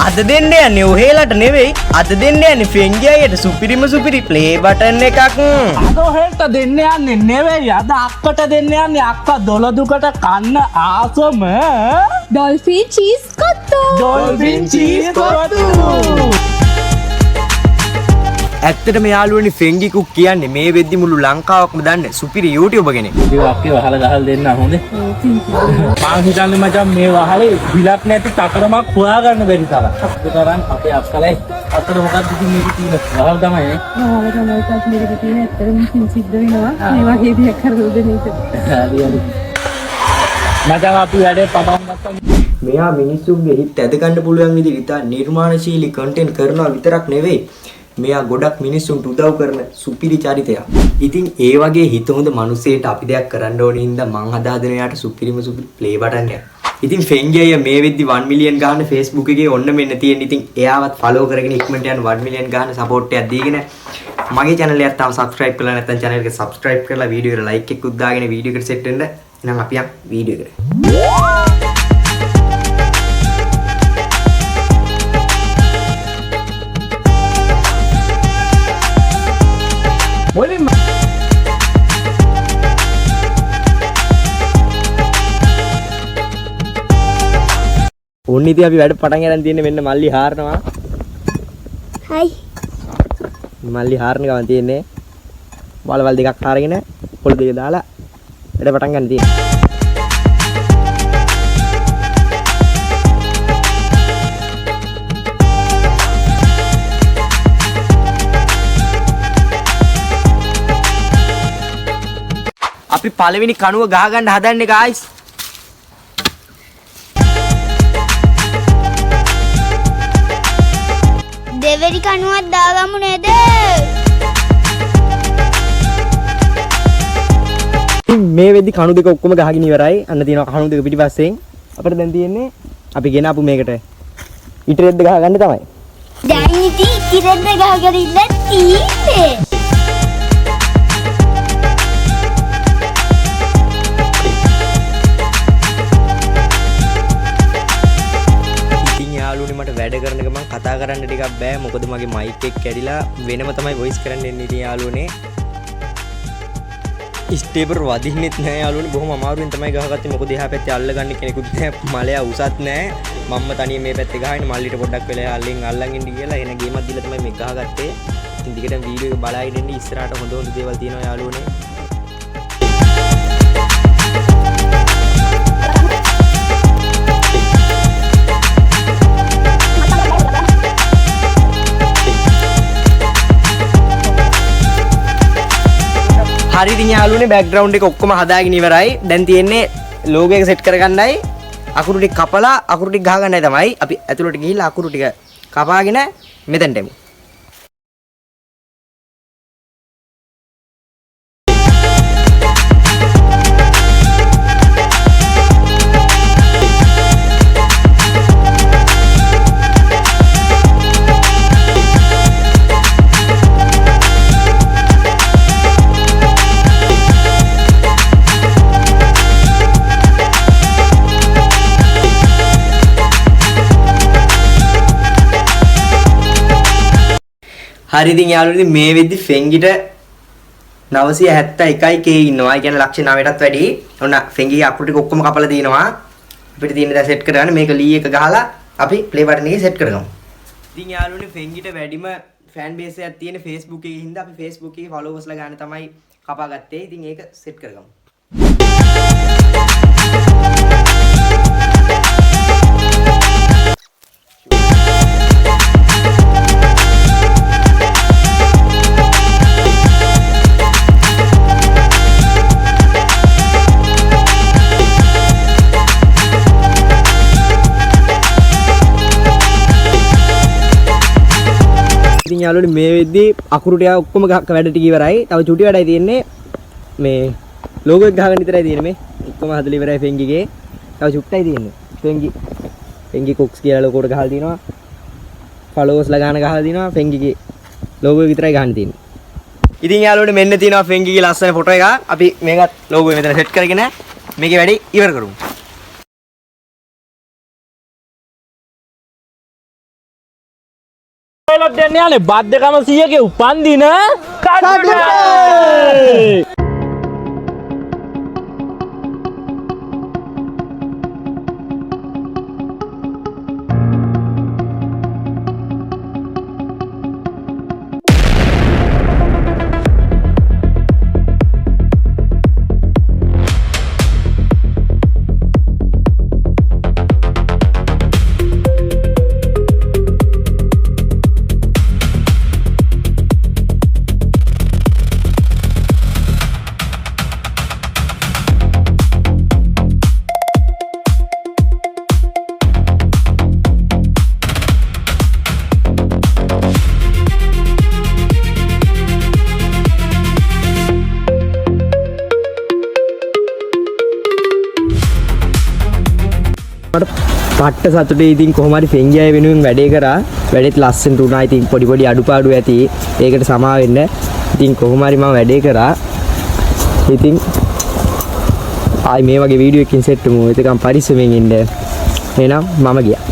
අද දෙන්න යන්නේ ඔහෙලට නෙවෙයි. අද දෙන්න යන්නේ ෆෙන්ගියට සුපිරිම සුපිරි ප්ලේ බටන් එකක්. අද ඔහෙලට දෙන්න යන්නේ නෙවෙයි. අද අක්කට දෙන්න යන්නේ අක්කා දොළදුකට කන්න ආසම dolphin cheese kottu. Dolphin cheese kottu. ඇත්තටම යාළුවනි ෆෙන්ගි කුක් කියන්නේ මේ වෙද්දි මුළු ලංකාවක්ම දන්නේ සුපිරි YouTube කෙනෙක්. මේ වක්කේ වහලා ගහලා දෙන්න හොඳේ. මං හිතන්නේ මචං මේ වහලේ බිලක් නැති තකරමක් හොයාගන්න බැරි තරම්. ඒ තරම් අපේ අක්කලයි අතට මොකක්ද ඉතින් මේක තියෙන වහල් තමයි නේ. වහල තමයි තාත් මේක තියෙන ඇත්තටම සිද්ධ වෙනවා. මේ වගේ දෙයක් කරලා දෙන එක. හරි. මචං අපි වැඩේ පටන් ගත්තා. මෙයා මිනිස්සුන්ගේ හිත ඇද ගන්න පුළුවන් විදිහට නිර්මාණශීලී කන්ටෙන්ට් කරනවා විතරක් නෙවෙයි. මෙයා ගොඩක් මිනිස්සුන්ට උදව් කරන සුපිරි චරිතයක්. ඉතින් ඒ වගේ හිත හොඳ මිනිසෙට අපි දෙයක් කරන්න ඕනේ හින්දා මං හදාගෙන යාට සුපිරිම සුපිරි ප්ලේ බටන් එකක්. ඉතින් ෆෙන්ගි අය මේ වෙද්දි 1 මිලියන් ගාන Facebook එකේ ඔන්න මෙන්න තියෙන. ඉතින් එයාවත් ෆලෝ කරගෙන ඉක්මනට යන 1 මිලියන් ගාන සපෝට් එකක් දීගෙන මගේ channel එකට තාම subscribe කරලා නැත්නම් channel එක subscribe කරලා වීඩියෝ එකට like එකක් දාගෙන වීඩියෝ එකට set වෙන්න. එහෙනම් අපි යන් වීඩියෝ එකට. ඕන්න ඉතින් අපි වැඩ පටන් ගන්න තියෙන්නේ මෙන්න මල්ලි හාරනවා. හයි. මල්ලි හාරන ගමන් තියෙන්නේ. වලවල් දෙකක් හාරගෙන පොළ දෙක දාලා වැඩ පටන් ගන්න තියෙන්නේ. අපි පළවෙනි කණුව ගහ ගන්න හදන්නේ guys. දෙවෙනි කණුවක් දාගමු නේද? මේ වෙද්දි කණු දෙක ඔක්කොම ගහගෙන ඉවරයි. අන්න තියෙනවා කණු දෙක පිටිපස්සෙන්. අපිට දැන් තියෙන්නේ අපි ගෙන ආපු මේකට ඉටරෙද්ද ගහ ගන්න තමයි. දැන් ඉතින් ඉතිරෙද්ද ගහගෙන ඉන්න තියෙන්නේ. මට වැඩ කරන එක මම කතා කරන්න ටිකක් බෑ මොකද මගේ මයික් එක කැඩිලා වෙනම තමයි වොයිස් කරන්න එන්නේ ඉතින් යාළුවනේ ස්ටේබර් වදින්නෙත් නෑ යාළුවනේ බොහොම අමාරුවෙන් තමයි ගහගත්තේ මොකද එහා පැත්තේ අල්ලගන්න කෙනෙකුත් නෑ මලයා උසත් නෑ මම්ම තනියම මේ පැත්තේ ගහගෙන මල්ලිට පොඩ්ඩක් වෙලා අල්ලන් ඉන්න කියලා එන ගේමක් දීලා තමයි මේ ගහගත්තේ ඉතින් දිගටම වීඩියෝ එක බලාගෙන ඉන්න ඉස්සරහට හොඳ දේවල් තියෙනවා යාළුවනේ හරි ඉතින් යාළුවනේ බෑග්ග්‍රවුන්ඩ් එක ඔක්කොම හදාගෙන ඉවරයි. දැන් තියෙන්නේ ලෝගෝ එක සෙට් කරගන්නයි අකුරු ටික කපලා අකුරු ටික ගහගන්නයි තමයි. අපි ඇතුළට ගිහිල්ලා අකුරු ටික කපාගෙන මෙතනට එමු. හරි ඉතින් යාළුවනේ මේ වෙද්දි ෆෙන්ගිට 971k ඉන්නවා. ඒ කියන්නේ ලක්ෂ 9ටත් වැඩි. ඔන්න ෆෙන්ගිගේ අකුරු ටික ඔක්කොම කපලා දිනවා. අපිට තියෙන දා සෙට් කරගන්න මේක ලී එක ගහලා අපි ප්ලේ බටන් එකේ සෙට් කරගමු. ඉතින් යාළුවනේ ෆෙන්ගිට වැඩිම ෆෑන් බේස් එකක් තියෙන Facebook එකේ හින්දා අපි Facebook එකේ followers ලා ගන්න තමයි කපාගත්තේ. ඉතින් ඒක සෙට් කරගමු. ඉතින් යාළුවනේ මේ වෙද්දි අකුරු ටික ඔක්කොම වැඩ ටික ඉවරයි. තව චුටි වැඩයි තියෙන්නේ. මේ ලෝගෝ එක ගහගන්න විතරයි තියෙන්නේ මේ. ඔක්කොම හදලා ඉවරයි ෆෙන්ගිගේ. තව චුට්ටයි තියෙන්නේ. ෆෙන්ගි කුක්ස් කියලා ලෝගෝට ගහලා තිනවා. ෆලෝවර්ස් ලා ගන්න ගහලා තිනවා. ෆෙන්ගිගේ ලෝගෝ එක විතරයි ගහන්න තියෙන්නේ. ඉතින් යාළුවනේ මෙන්න තියෙනවා ෆෙන්ගිගේ ලස්සන ෆොටෝ එක. අපි මේකත් ලෝගෝ එක මෙතන සෙට් කරගෙන මේකේ වැඩේ ඉවර කරමු. ඔයාලට දෙන්න යන්නේ බද්දකම 100ගේ උපන්දින කඩුවට. පට්ට සතුටේ ඉතින් කොහොම හරි පෙන්ගියාය වෙනුවෙන් වැඩේ කරා. වැඩේත් ලස්සනට උනා. ඉතින් පොඩි අඩුපාඩු ඇති. ඒකට සමා වෙන්න. ඉතින් කොහොම හරි මම වැඩේ කරා. ඉතින් ආයි මේ වගේ වීඩියෝ එකකින් සෙට් වෙමු. ඒකම් පරිස්සමෙන් ඉන්න. එහෙනම් මම ගියා.